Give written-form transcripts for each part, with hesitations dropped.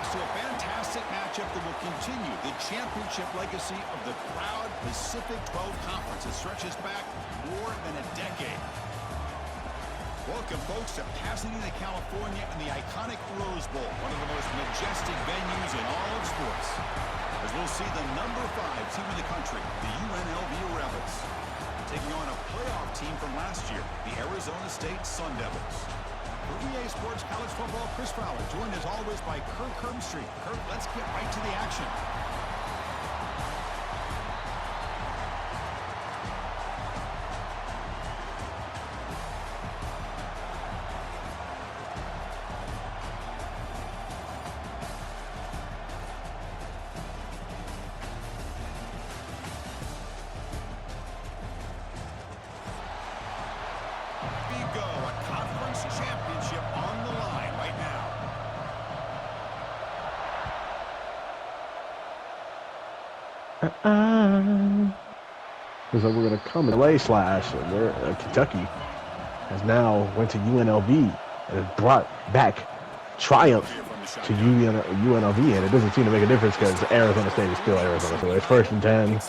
to a fantastic matchup that will continue the championship legacy of the proud Pacific 12 Conference. It stretches back more than a decade. Welcome, folks, to Pasadena, California, and the iconic Rose Bowl, one of the most majestic venues in all of sports. As we'll see the number 5 team in the country, the UNLV Rebels, taking on a playoff team from last year, the Arizona State Sun Devils. For EA Sports College Football, Chris Fowler, joined as always by Kirk Herbstreit. Kirk, let's get right to the action. Championship on the line right now. Looks like we're going to come in LA slash, and where Kentucky has now went to UNLV and has brought back triumph to UNLV, and it doesn't seem to make a difference because Arizona State is still Arizona. So it's 1st and 10.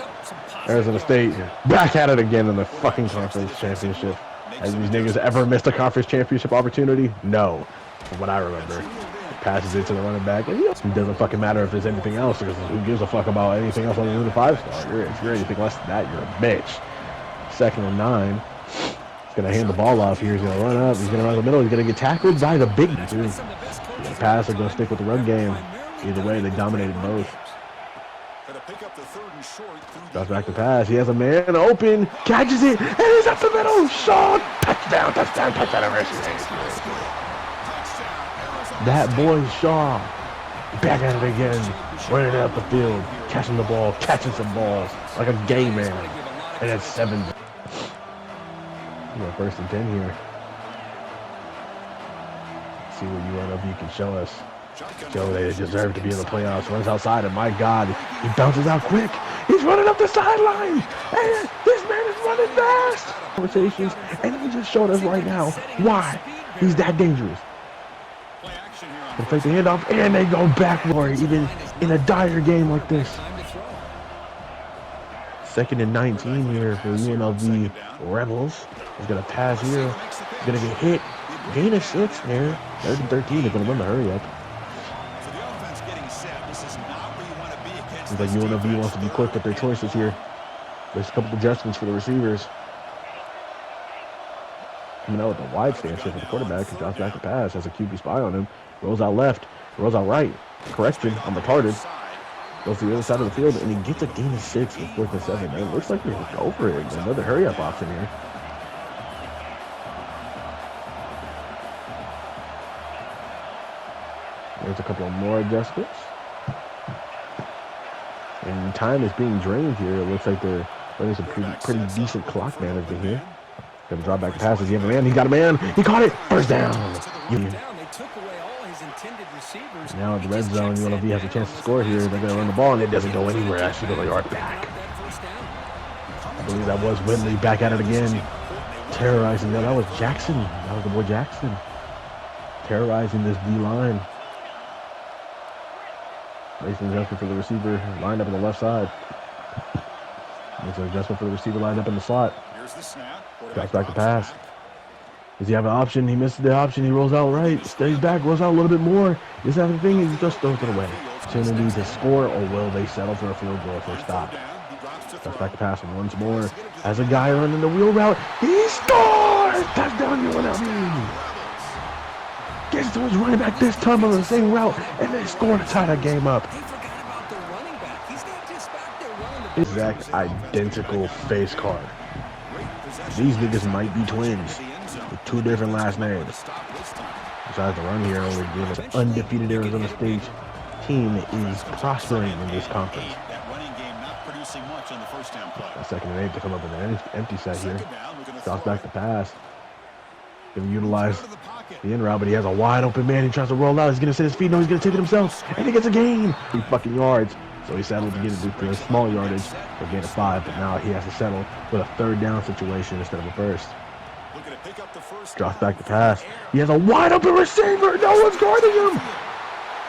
Arizona State back at it again in the fucking conference championship. Has these niggas ever missed a conference championship opportunity? No. From what I remember. Passes it to the running back. And it doesn't fucking matter if there's anything else, because who gives a fuck about anything else other than the 5-star? If you're anything less than that, you're a bitch. 2nd and 9. He's going to hand the ball off here. He's going to run up. He's going to run in the middle. He's going to get tackled by the big dude. He's going to pass. They're going to stick with the run game. Either way, they dominated both. Drops back to pass. He has a man open. Catches it. And he's up the middle. Shot. Touchdown. Touchdown. Touchdown. That boy Shaw. Back at it again. Running up the field. Catching the ball. Catching some balls. Like a game man. And that's 7. 1st and 10 here. Let's see what UNLV can show us. Joe, they deserve to be in the playoffs. Runs outside, and my God, he bounces out quick. He's running up the sideline, and this man is running fast. Conversations, and he just showed us right now why he's that dangerous. They take the handoff, and they go back for it, even in a dire game like this. 2nd and 19 here for UNLV Rebels. He's gonna pass here. He's gonna get hit. Gain of 6 here. 3rd and 13. They're gonna run the hurry up. Seems like UNLV wants to be quick with their choices here. There's a couple adjustments for the receivers. Coming out with a wide stance here for the quarterback. He drops back to pass. Has a QB spy on him. Rolls out left. Rolls out right. Correction. I'm retarded. Goes to the other side of the field, and he gets a gain of 6 with 4th and 7. Man, it looks like we're going to go for it. Another hurry-up option here. There's a couple more adjustments. And time is being drained here. It looks like they're running some pretty decent clock management here. Gonna drop back the passes. He has a man. He got a man. He caught it. 1st down. Now at the red zone, UNLV has a chance to score here. They're gonna run the ball, and it doesn't go anywhere. Actually, they are back. I believe that was Whitley back at it again, terrorizing. No, that was Jackson. That was the boy Jackson, terrorizing this D line. Makes an adjustment for the receiver lined up on the left side. Makes an adjustment for the receiver lined up in the slot. Drops back to pass. Does he have an option? He misses the option. He rolls out right. Stays back. Rolls out a little bit more. Does he have a thing? He just throws it away. Opportunity to score, or will they settle for a field goal for a stop? Drops back to pass once more. Has a guy running the wheel route. He scores! Touchdown, UNLV! Gets to his running back this time on the same route, and they score to tie that game up. Exact identical face card. These niggas might be twins with 2 different last names. Besides the run here, only give us undefeated Arizona State team is prospering in this conference. A 2nd and 8 to come up with an empty set here. Drops back to pass. Gonna utilize the in route, but he has a wide open man. He tries to roll out. He's gonna set his feet. No, he's gonna take it himself, and he gets a gain. 3 fucking yards. So he settled to get it to a small yardage for a gain of 5, but now he has to settle with a 3rd down situation instead of a 1st. Drops back to pass. He has a wide open receiver. No one's guarding him.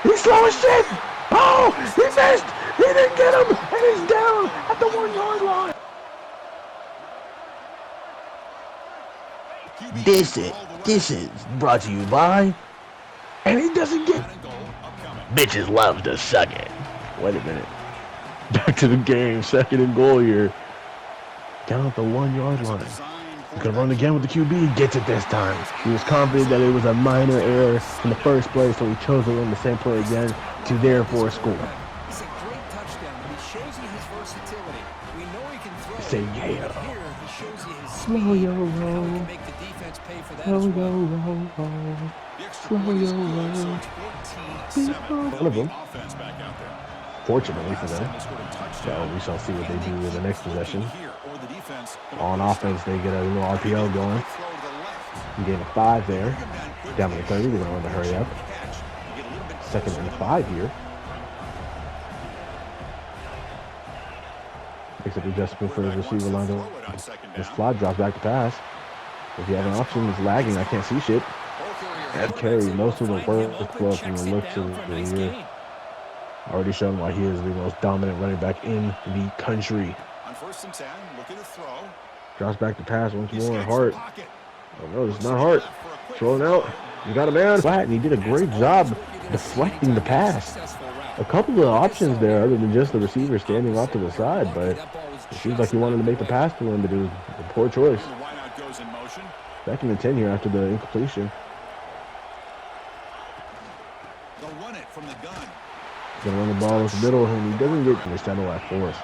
He He's slow as shit. Oh, he missed. He didn't get him, and he's down at the 1 yard line. This is brought to you by, and he doesn't get. Bitches love to suck it. Wait a minute. Back to the game. 2nd and goal here. Down at the 1 yard line. He's gonna run again with the QB. Gets it this time. He was confident that it was a minor error in the first place, so he chose to run the same play again to therefore score. It's a great touchdown, but he shows you his versatility. We know he can throw. Say yeah. But here he shows you his Slow speed yo and how he roll. can make the defense pay for that Slow as yo well. roll. Slow yo roll. One of them. Fortunately for them. So we shall see what they do with the next possession. On offense, they get a little RPO going. You gain a 5 there. Down to the 30. They're going to run to hurry up. 2nd and 5 here. Makes up the adjustment for his receiver line. This slot drops back to pass. If you have an option, it's lagging. I can't see shit. That carry most of the workflow from the looks of the year. Already shown why he is the most dominant running back in the country. On 1st and 10, looking to throw. Drops back to pass once more. Hart. Oh no, it's not Hart. Throwing out. You got a man flat, and he did a great job deflecting the pass. A couple of options there other than just the receiver standing off to the side, but it seems like he wanted to make the pass to him, but it was a poor choice. 2nd and 10 here after the incompletion. They'll run it from the gun. He's going to run the ball with the middle, and he doesn't get to settle at 4th.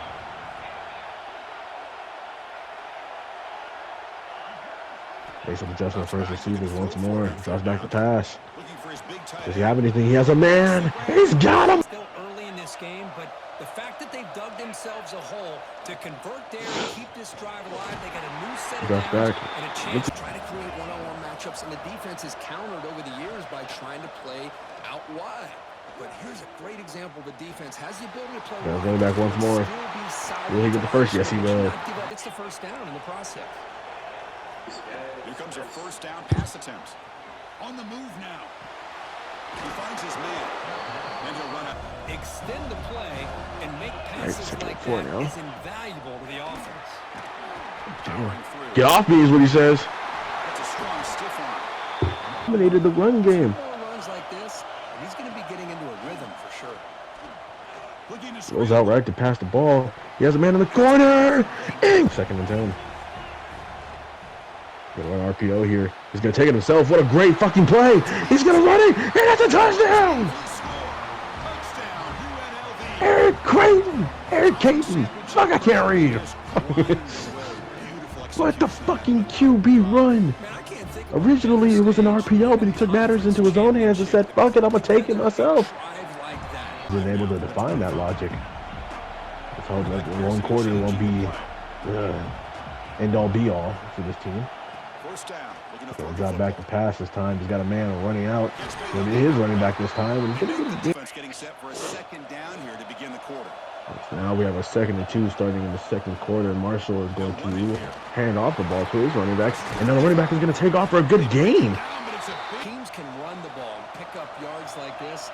Makes some adjustment for his receivers once more. Drops back to pass. Does he have anything? He has a man. He's got him. Still early in this game, but the fact that they've dug themselves a hole to convert there and keep this drive alive, they got a new set of Drops downs back. and a chance to try to create one-on-one matchups, and the defense has countered over the years by trying to play out wide. But here's a great example. The defense has the ability to play wide. Running back once more. Will he get the first? Yes, he will. It's the first down in the process. Here comes a 1st down pass attempt. On the move now. He finds his man. And he'll run up. Extend the play and make passes like that is invaluable to the offense. Get off me is what he says. That's a strong stiff arm. Dominated the run game. More runs like this, and he's going to be getting into a rhythm for sure. Goes out right to pass the ball. He has a man in the corner. 2nd and 10. Gonna run RPO here. He's gonna take it himself. What a great fucking play! He's gonna run it, and that's a touchdown! Eric Caton. Fuck, I can't read. What the fucking QB run? Originally it was an RPO, but he took matters into his own hands and said, "Fuck it, I'm gonna take it myself." He's been able to define that logic. Let's hope that the 1 quarter won't be end all be all for this team. He'll drop back to pass this time. He's got a man running out. So it is running back this time. And Defense getting set for a 2nd down here to begin the quarter. so now we have a 2nd and 2 starting in the 2nd quarter. Marshall is going to hand off the ball to his running back. And now the running back is going to take off for a good gain. Teams can run the ball and pick up yards like this.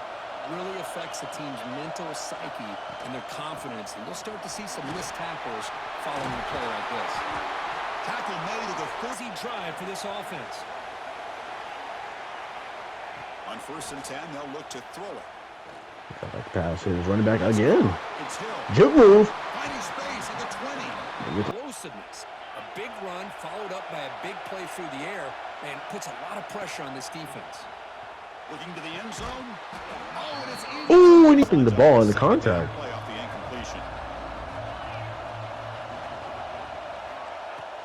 Really affects the team's mental psyche and their confidence. And you'll start to see some missed tackles following a play like this. Tackle made to the Busy drive for this offense. On 1st and 10, they'll look to throw it. Back pass here. He's running back again. It's Hill. Jump move. Finding space at the 20. Explosiveness. A big run followed up by a big play through the air and puts a lot of pressure on this defense. Looking to the end zone. Oh, and it's easy. Ooh, and he's hitting the ball in the contact. Play off the incompletion.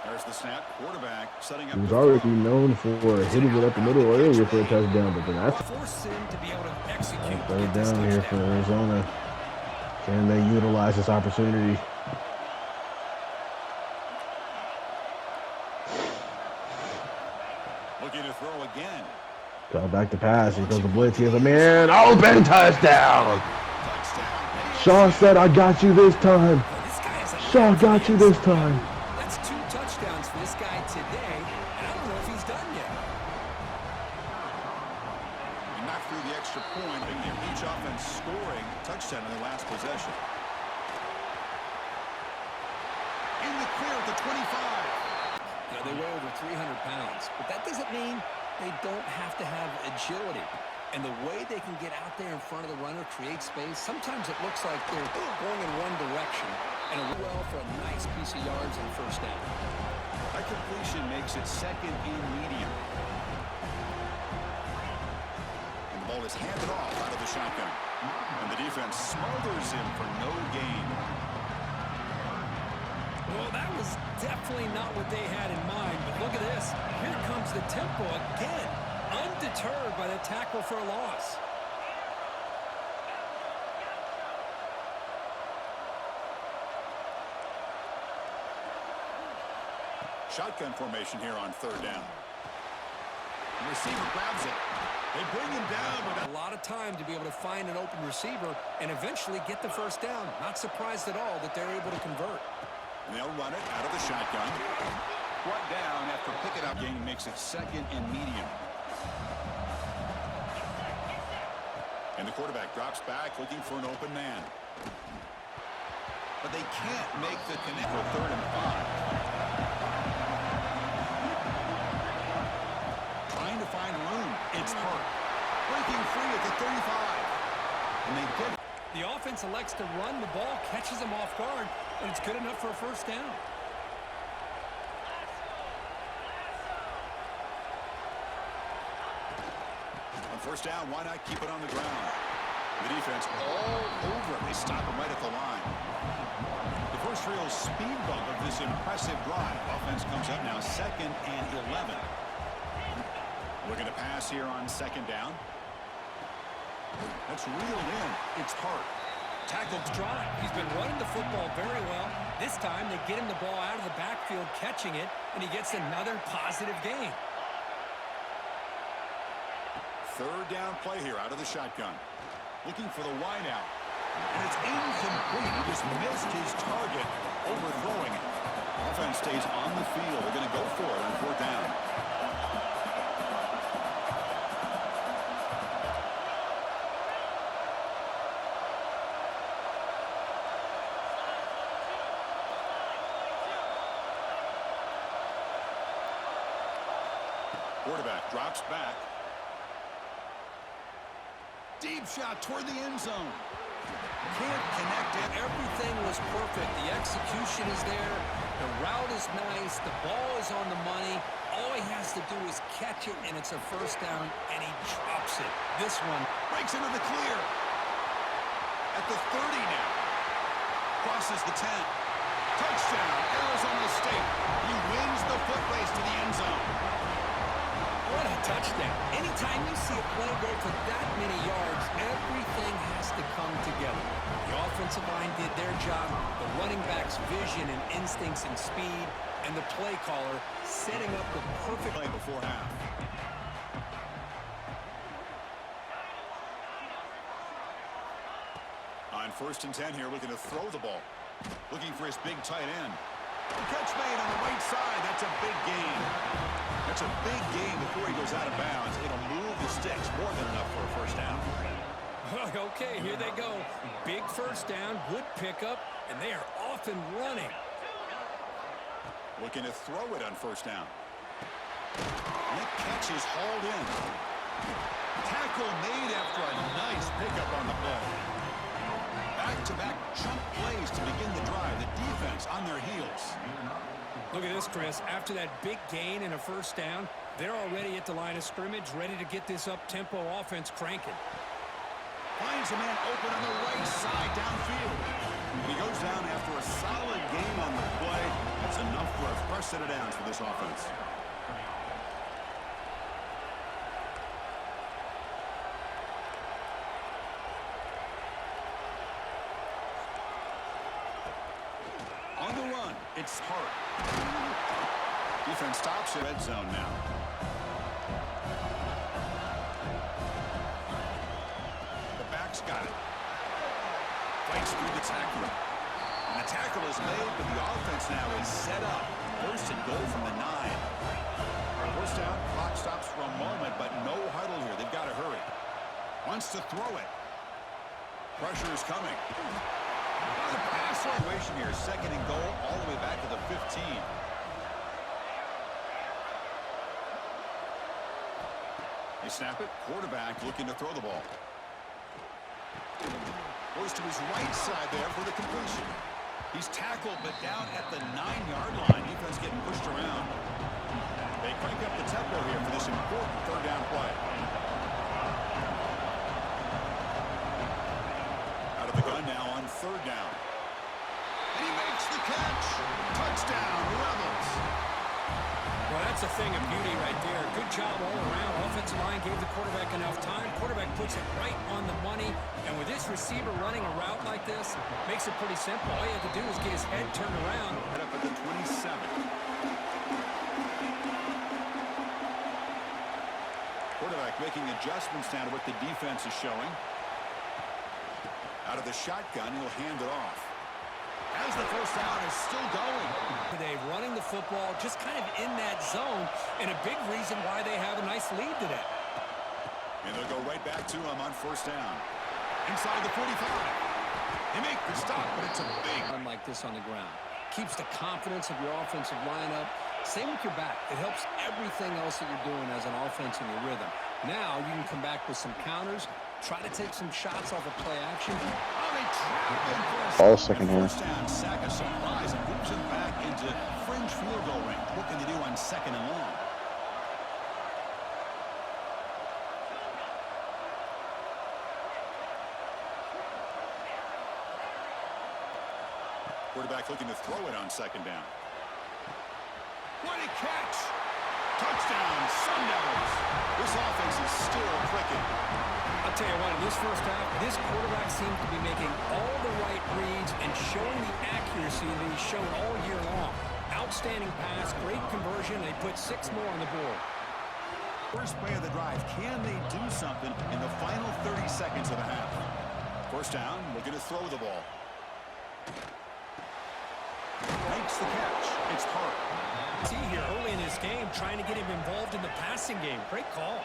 There's the snap. Quarterback setting up. He was already known for hitting it up the middle earlier for a touchdown, but then that's Force him to be able to execute. 3rd down here for Arizona. Can they utilize this opportunity? Looking to throw again. Call back to pass. Here goes the blitz. He has a man. Open touchdown. Shaw said, "I got you this time." This guy is a Shaw got you this time. That's 2 touchdowns for this guy today, and I don't know if he's done yet. And not through the extra point. Each offense scoring a touchdown in their last possession. In the clear at the 25. You know, they weigh over 300 pounds, but that doesn't mean they don't have to have agility. And the way they can get out there in front of the runner, create space, sometimes it looks like they're going in one direction, and a well for a nice piece of yards and first down. That completion makes it second and medium. And the ball is handed off out of the shotgun. And the defense smothers him for no gain. Well, that was definitely not what they had in mind, but look at this. Here comes the tempo again, undeterred by the tackle for a loss. Shotgun formation here on third down. The receiver grabs it. They bring him down. A lot of time to be able to find an open receiver and eventually get the first down. Not surprised at all that they're able to convert. And they'll run it out of the shotgun. Brought down after picking up. Gain makes it second and medium. And the quarterback drops back looking for an open man. But they can't make the connect for 3rd and 5. Trying to find room. It's Hurt. Breaking free at the 35. And they get it. The offense elects to run the ball, catches them off guard, and it's good enough for a first down. On first down, why not keep it on the ground? The defense all over it. They stop him right at the line. The first real speed bump of this impressive drive. Offense comes up now 2nd and 11. Looking to pass here on 2nd down. That's reeled in. It's Hart. Tackled drive. He's been running the football very well. This time they get him the ball out of the backfield, catching it, and he gets another positive gain. 3rd down play here out of the shotgun. Looking for the wideout. And it's incomplete. He just missed his target, overthrowing it. Offense stays on the field. They're going to go for it on 4th down. Quarterback drops back. Deep shot toward the end zone. Can't connect it. Everything was perfect. The execution is there. The route is nice. The ball is on the money. All he has to do is catch it, and it's a first down, and he drops it. This one breaks into the clear. At the 30 now. Crosses the 10. Touchdown, Arizona State. He wins the foot race to the end zone. What a touchdown. Anytime you see a play go for that many yards, everything has to come together. The offensive line did their job, the running back's vision and instincts and speed, and the play caller setting up the perfect play before half. On 1st and 10 here, looking to throw the ball. Looking for his big tight end. The catch made on the right side. That's a big gain. That's a big gain before he goes out of bounds. It'll move the sticks more than enough for a first down. Okay, here they go. Big first down, good pickup, and they are off and running. Looking to throw it on 1st down. And that catch is hauled in. Tackle made after a nice pickup on the play. Back-to-back chunk plays to begin the drive. The defense on their heels. Look at this, Chris. After that big gain and a first down, they're already at the line of scrimmage, ready to get this up-tempo offense cranking. Finds a man open on the right side downfield. He goes down after a solid gain on the play. That's enough for a fresh set of downs for this offense. On the run, it's Hart. Defense stops in red zone now. The back's got it. Fights through the tackler. And the tackle is made, but the offense now is set up. 1st and goal from the 9. First down, clock stops for a moment, but no huddle here. They've got to hurry. Wants to throw it. Pressure is coming. The pass situation here, 2nd and goal, all the way back to the 15. They snap it. Quarterback looking to throw the ball. Goes to his right side there for the completion. He's tackled, but down at the 9-yard line. Defense getting pushed around. They crank up the tempo here for this important 3rd down play. Out of the gun now on 3rd down. And he makes the catch. Touchdown, Rebels. Well, that's a thing of beauty right there. Good job all around. Offensive line gave the quarterback enough time. Quarterback puts it right on the money. And with this receiver running a route like this, makes it pretty simple. All you have to do is get his head turned around. Head up at the 27. Quarterback making adjustments now to what the defense is showing. Out of the shotgun, he'll hand it off. As the 1st down is still going. Today, running the football, just kind of in that zone, and a big reason why they have a nice lead today. And they'll go right back to him on 1st down. Inside the 45. They make the stop, but it's a big Run like this on the ground. Keeps the confidence of your offensive lineup. Same with your back. It helps everything else that you're doing as an offense in your rhythm. Now you can come back with some counters, try to take some shots off of play action. All 2nd half. Sack a surprise and moves him back into fringe field goal range. What can they do on 2nd and long? Quarterback looking to throw it on 2nd down. What a catch! Touchdown, Sun Devils. This offense is still clicking. I'll tell you what, in this 1st half, this quarterback seems to be making all the right reads and showing the accuracy that he's shown all year long. Outstanding pass, great conversion, they put 6 more on the board. First play of the drive. Can they do something in the final 30 seconds of the half? 1st down, looking to throw the ball. Makes the catch. It's Hart. See here early in this game, trying to get him involved in the passing game. Great call.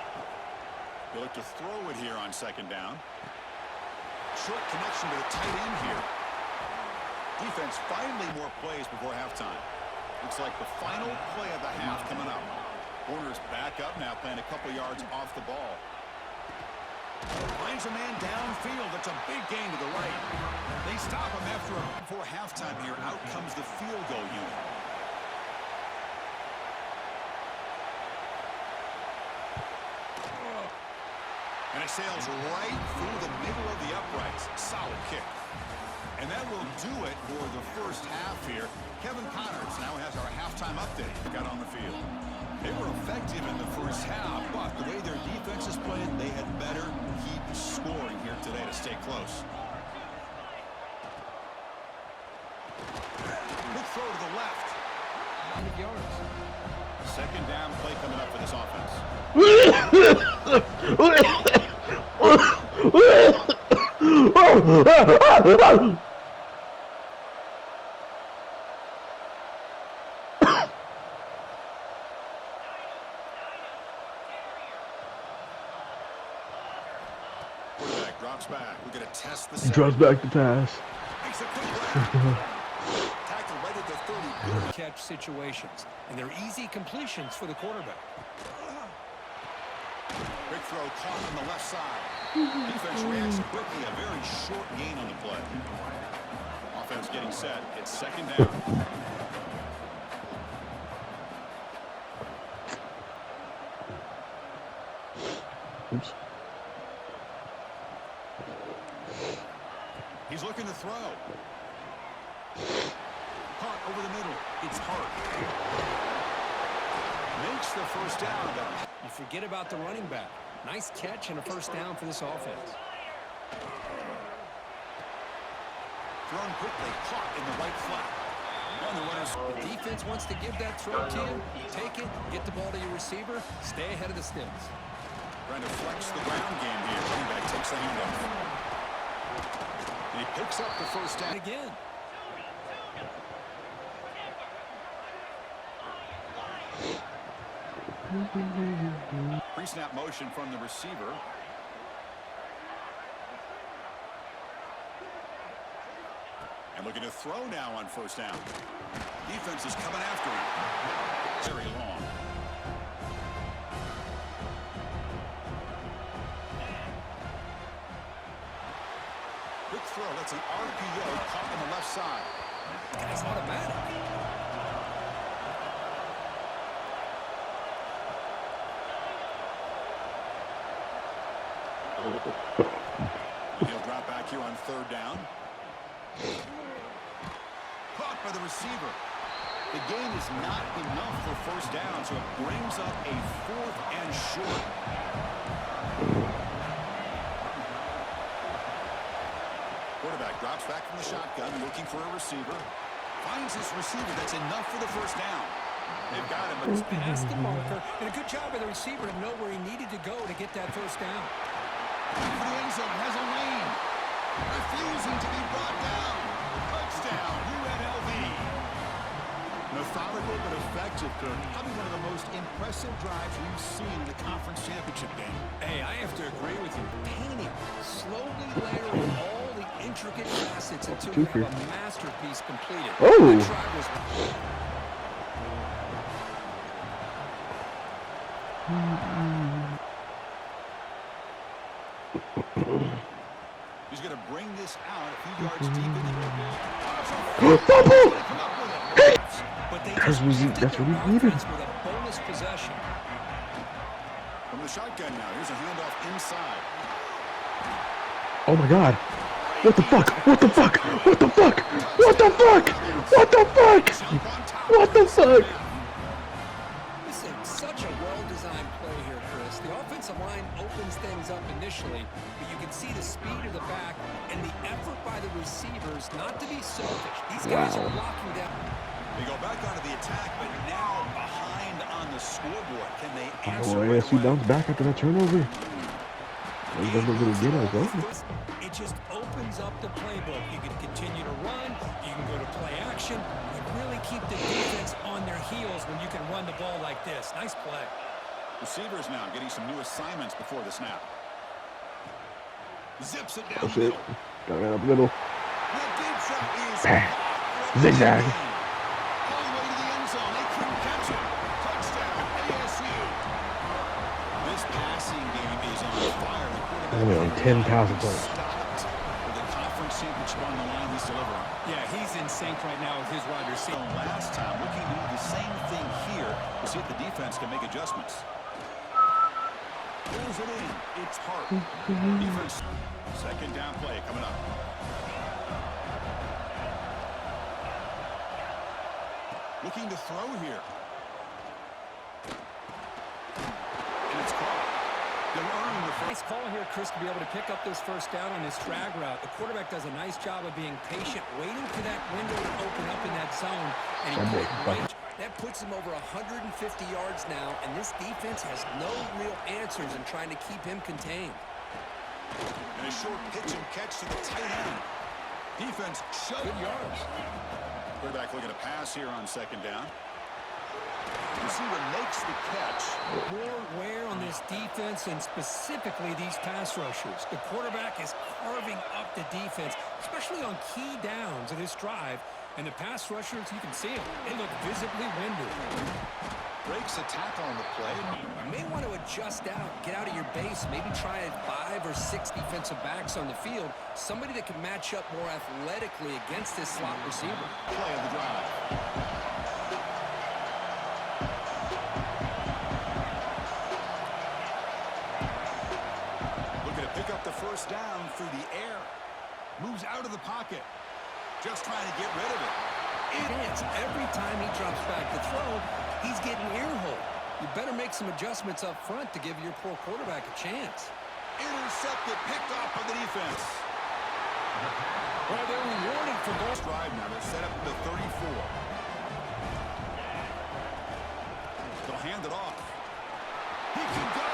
They look to throw it here on 2nd down. Short connection to the tight end here. Defense finally more plays before halftime. Looks like the final play of the half coming up. Corner's back up now, playing a couple yards off the ball. Finds a man downfield. That's a big gain to the right. They stop him before halftime here. Out comes the field goal unit. And it sails right through the middle of the uprights. Solid kick. And that will do it for the 1st half here. Kevin Connors now has our halftime update. Got on the field. They were effective in the 1st half, but the way their defense is playing, they had better keep scoring here today to stay close. Good throw to the left. 100 yards. 2nd down play coming up for this offense. Quarterback drops back. We're going to test the set. Drops back to pass. Makes a quick grab. Tackle right at the 30. Good Catch situations, and they're easy completions for the quarterback. Big throw caught on the left side. Defense reacts quickly. A very short gain on the play. Offense getting set. It's 2nd down. Oops. He's looking to throw. Hart over the middle. It's Hart. Makes the 1st down. But You forget about the running back. Nice catch and a 1st down for this offense. thrown quickly, caught in the right flat. And the runner's... The defense wants to give that throw to you. Take it, get the ball to your receiver, stay ahead of the sticks. Trying to flex the ground game here. Running back takes the handoff. And he picks up the 1st down. Again. Pre-snap motion from the receiver. And looking to throw now on first down. Defense is coming after him. Very long. Quick throw. That's an RPO caught on the left side. Guy's automatic. He'll drop back here on third down. Caught by the receiver. The gain is not enough for first down, so it brings up a 4th and short. Quarterback drops back from the shotgun, looking for a receiver. Finds this receiver. That's enough for the first down. They've got him, but It's past the marker, and a good job by the receiver to know where he needed to go to get that first down. for the end zone, has a lane. Refusing to be brought down. Touchdown, UNLV. Methodical but effective, Kirk. Probably one of the most impressive drives we've seen in the conference championship game. Hey, I have to agree with you. Painting, slowly layering all the intricate facets until you have a masterpiece completed. Oh! That drive was... He's going to bring this out a few yards deep in the But they That's what we needed. with a bonus possession. From the shotgun now, here's a handoff inside. Oh my God. What the fuck? What the fuck? What the fuck? What the fuck? What the fuck? What the fuck? This is such a well-designed play here, Chris. The offensive line opens things up initially, but you can see the speed of the back and the effort by the receivers not to be selfish. These guys are blocking down. They go back onto the attack, but now behind on the scoreboard. Can they answer? Oh, ASC bounced back after that turnover. He does a little bit as well. It just opens up the playbook. You can continue to run. You can go to play action. You really keep the defense on their heels when you can run the ball like this. Nice play. Receivers now getting some new assignments before the snap. Zips it down That's the it. middle. Got it up middle. The deep shot is Zigzag. all the way to the end zone. They couldn't catch it. Touchdown, ASU. This passing game is on fire. The quarterback Only on 10 passing points. stopped with the conference championship on the line. He's delivering. Yeah, he's in sync right now with his wide So receiver. last time, looking to do the same thing here to see if the defense can make adjustments. Pulls it in. It's Hart. Defense. Second down play coming up. Looking to throw here. And it's caught. They're earning the Nice call here, Chris, to be able to pick up this first down on his drag route. The quarterback does a nice job of being patient, waiting for that window to open up in that zone. And he put it right. That puts him over 150 yards now, and this defense has no real answers in trying to keep him contained. And a short pitch and catch to the tight end. Defense shut. Good yards. Quarterback looking to pass here on second down. Receiver makes the catch. More wear on this defense and specifically these pass rushers. The quarterback is carving up the defense, especially on key downs of this drive. And the pass rushers, you can see them. They look visibly winded. Breaks a tackle on the play. You may want to adjust out, get out of your base, maybe try 5 or 6 defensive backs on the field. Somebody that can match up more athletically against this slot receiver. Play of the drive. Looking to pick up the first down through the air. Moves out of the pocket. Just trying to get rid of it. It is. Every time he drops back to throw, he's getting ear-hole. You better make some adjustments up front to give your poor quarterback a chance. Intercepted, picked off by the defense. Well, they're rewarded for goal. Drive now. They're set up at the 34. They'll hand it off. He can go.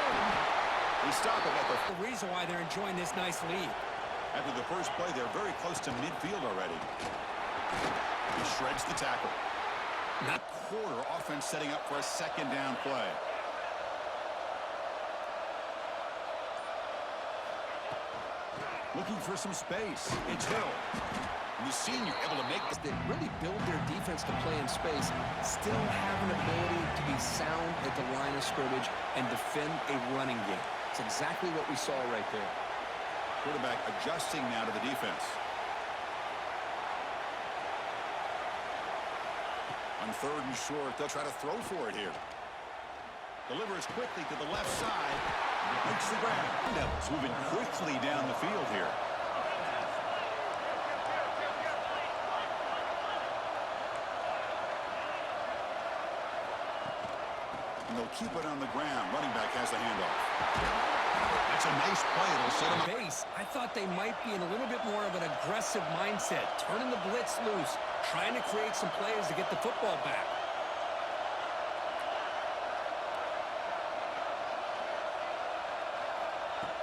They stop it at The reason why they're enjoying this nice lead. After the first play, they're very close to midfield already. He shreds the tackle. Not quarter offense setting up for a second down play. Looking for some space. It's Hill. The senior able to make this. That really build their defense to play in space, still have an ability to be sound at the line of scrimmage and defend a running game. It's exactly what we saw right there. Quarterback adjusting now to the defense. On 3rd and short, they'll try to throw for it here. Delivers quickly to the left side. Makes the grab. Devils moving quickly down the field here. And they'll keep it on the ground. Running back has the handoff. That's a nice play. It'll set him up. Base, I thought they might be in a little bit more of an aggressive mindset, turning the blitz loose, trying to create some plays to get the football back.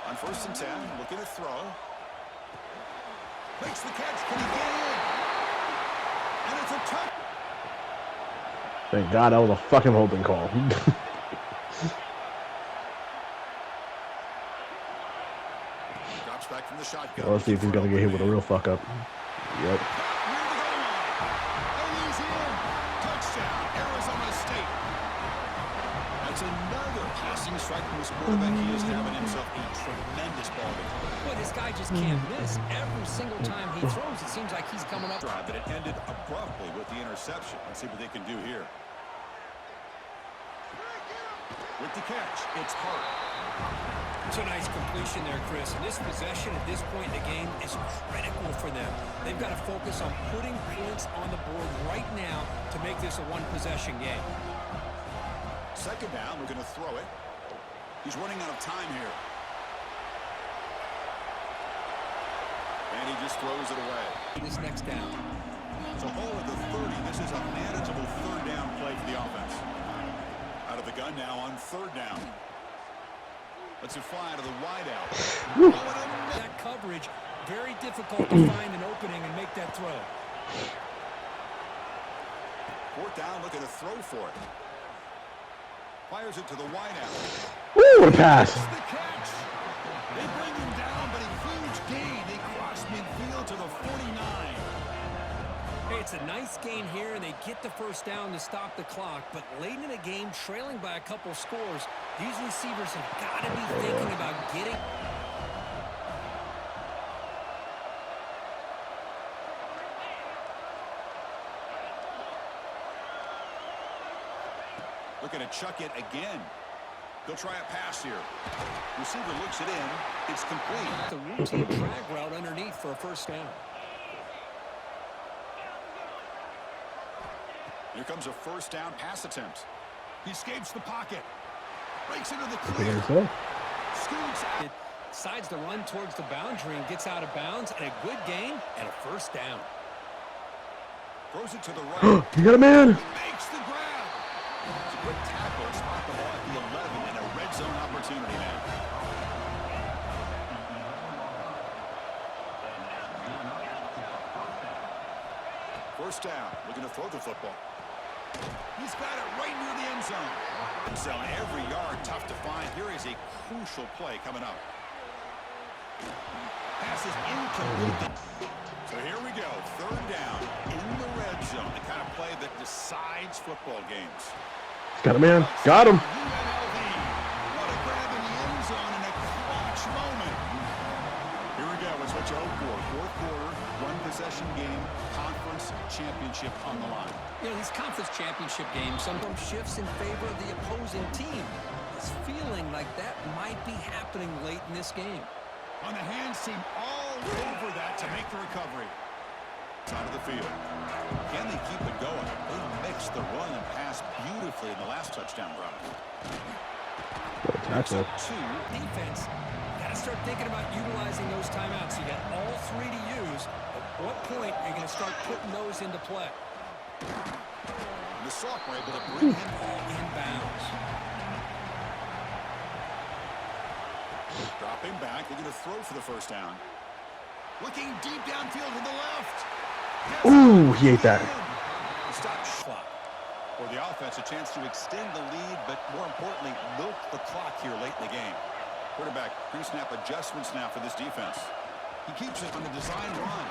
On 1st and 10, looking to throw. Makes the catch. Can he get in? And it's a touch. Thank God that was a fucking holding call. Drops back from the shotgun. Well, let's see if he's gonna get hit with a real fuck up. Yep. And he's in. Touchdown, Arizona State. That's another passing strike from his quarterback. He is having himself a tremendous ball game. But this guy just can't miss. Every single time he throws, it seems like he's coming up. Drive, but it ended abruptly with the interception. Let's see what they can do here. With the catch, it's Hart. It's a nice completion there, Chris. And this possession at this point in the game is critical for them. They've got to focus on putting points on the board right now to make this a one-possession game. 2nd down, we're going to throw it. He's running out of time here. And he just throws it away. This next down. So all of the 30. This is a manageable 3rd down play for the offense. Out of the gun now on 3rd down. Lets it fly to the wideout. That coverage, very difficult to find an opening and make that throw. 4th down, looking to throw for it. Fires it to the wideout. Ooh, what a pass. The catch. They bring him down, but a huge gain. They cross midfield to the 49. Hey, it's a nice gain here, and they get the 1st down to stop the clock. But late in the game, trailing by a couple scores, these receivers have got to be thinking about getting. Looking to chuck it again. They'll try a pass here. Receiver looks it in. It's complete. The routine drag route underneath for a 1st down. Here comes a 1st down pass attempt. He escapes the pocket. Breaks into the clear. Scoots out. Decides to run towards the boundary and gets out of bounds. And a good gain and a 1st down. Throws it to the right. You got a man. He makes the grab. It's a quick tackle. Spot the ball at the 11 and a red zone opportunity now. First down. Looking to throw the football. He's got it right near the end zone. End zone every yard tough to find. Here is a crucial play coming up. Pass is incomplete. So here we go. 3rd down in the red zone. The kind of play that decides football games. Got a man. Got him. UNLV. What a grab in the end zone in a clutch moment. Here we go. It's what you hope for. 4th quarter, 1-possession game, conference championship on the line. You know, these conference championship games sometimes shifts in favor of the opposing team. It's feeling like that might be happening late in this game. On the hands team all over that to make the recovery. Side of the field. Can they keep it going? They mixed the run and pass beautifully in the last touchdown drive. That's it. 2 defense. Got to start thinking about utilizing those timeouts. You got all 3 to use. At what point are you going to start putting those into play? And the sophomore able to bring him All inbounds. Dropping back. They're going to throw for the 1st down. Looking deep downfield to the left. Ooh, he ate that. Stop clock. For the offense, a chance to extend the lead, but more importantly, milk the clock here late in the game. Quarterback, pre-snap adjustments now for this defense. He keeps it on the design run.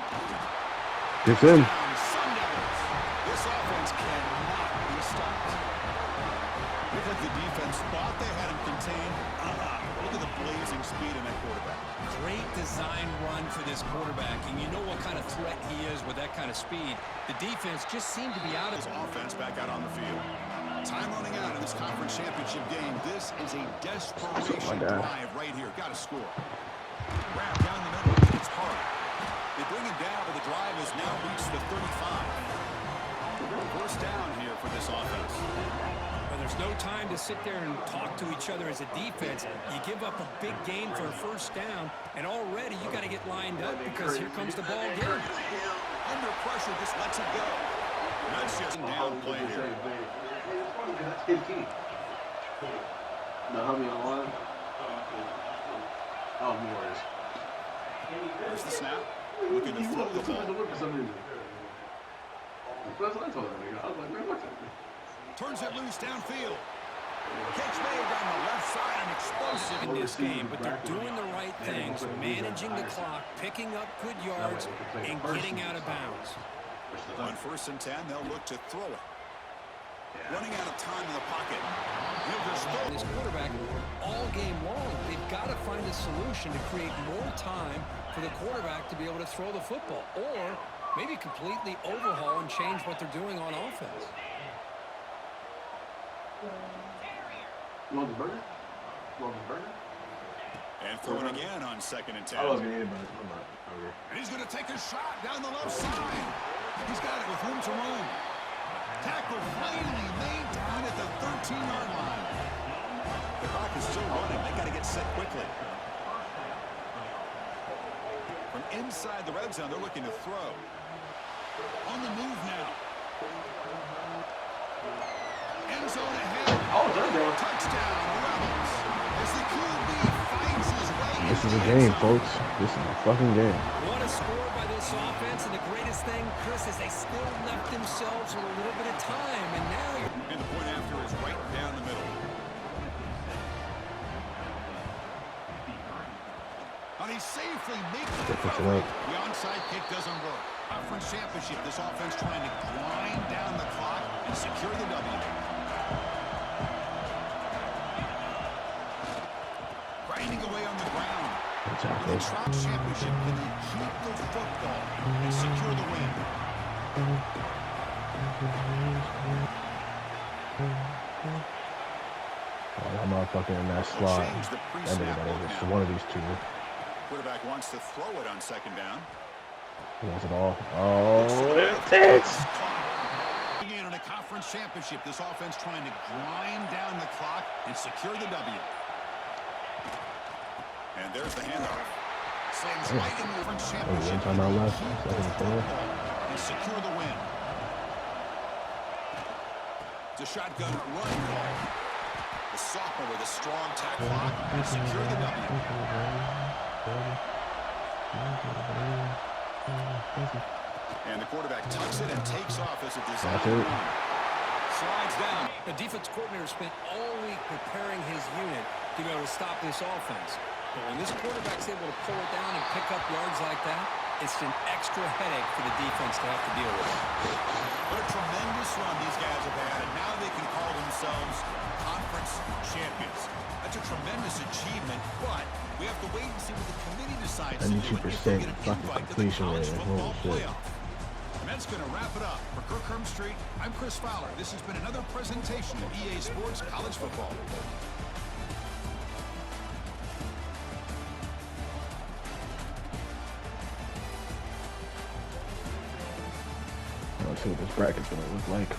Gets in. Sun Devils. This offense cannot be stopped. Look like the defense thought they had him contained. Look at the blazing speed in that quarterback. Great design run for this quarterback, and you know what kind of threat he is with that kind of speed. The defense just seemed to be out of his offense back out on the field. Time running out in this conference championship game. This is a desperation drive right here. Got to score. Wrap down the middle. It's hard. They bring it down, but the drive has now reached the 35. First down here for this offense. Well, there's no time to sit there and talk to each other as a defense. You give up a big gain for a first down, and already you got to get lined up because here comes the ball again. Under pressure, just lets it go. That's just down play here. That's his key. No, how many on line? Oh, more is. There's the snap. Looking to throw the ball. Turns it loose downfield. Catch made down the left side and explosive in this game, but they're doing the right things, managing the clock, picking up good yards, and getting out of bounds. On 1st and 10, they'll look to throw it. Running out of time in the pocket. This quarterback, all game long, they've got to find a solution to create more time for the quarterback to be able to throw the football, or maybe completely overhaul and change what they're doing on offense. You want the burger? And throwing again on 2nd and 10. I was going to eat it, but I'm not hungry. And he's going to take a shot down the left side. He's got it with room to roam. Tackle finally made down at the 13-yard line. The clock is still running. They got to get set quickly. From inside the red zone, they're looking to throw. On the move now. End zone ahead. Oh, there you go. Touchdown, Rebels. As the QB finds his way. This is a game, folks. This is a fucking game. What a score by this offense, and the greatest thing, Chris, is they still left themselves with a little bit of time, and now you're... And the point after is right down the middle. And he safely makes the throw. The onside kick doesn't work. Conference championship, this offense trying to grind down the clock and secure the W. Grinding away on the ground. In the Trout championship, can they keep the football and secure the win? I'm not fucking in that slot. It's one of these two. Quarterback wants to throw it on 2nd down. He wants it all. Oh, it's in a conference championship, this offense trying to grind down the clock and secure the W. And there's the handoff. Slams right in the conference championship. Time out left. And secure the win. It's a shotgun run call. The sophomore with a strong tackle and secure the W. And the quarterback tucks it and takes off as a design. Slides down. The defense coordinator spent all week preparing his unit to be able to stop this offense. But when this quarterback's able to pull it down and pick up yards like that, it's an extra headache for the defense to have to deal with. What a tremendous run these guys have had, and now they can call themselves conference champions. That's a tremendous achievement, but we have to wait and see what the committee decides to do if they get an invite to the college football playoff. And that's going to wrap it up. For Kirk Street, I'm Chris Fowler. This has been another presentation of EA Sports College Football. Let's see what this bracket's going to look like.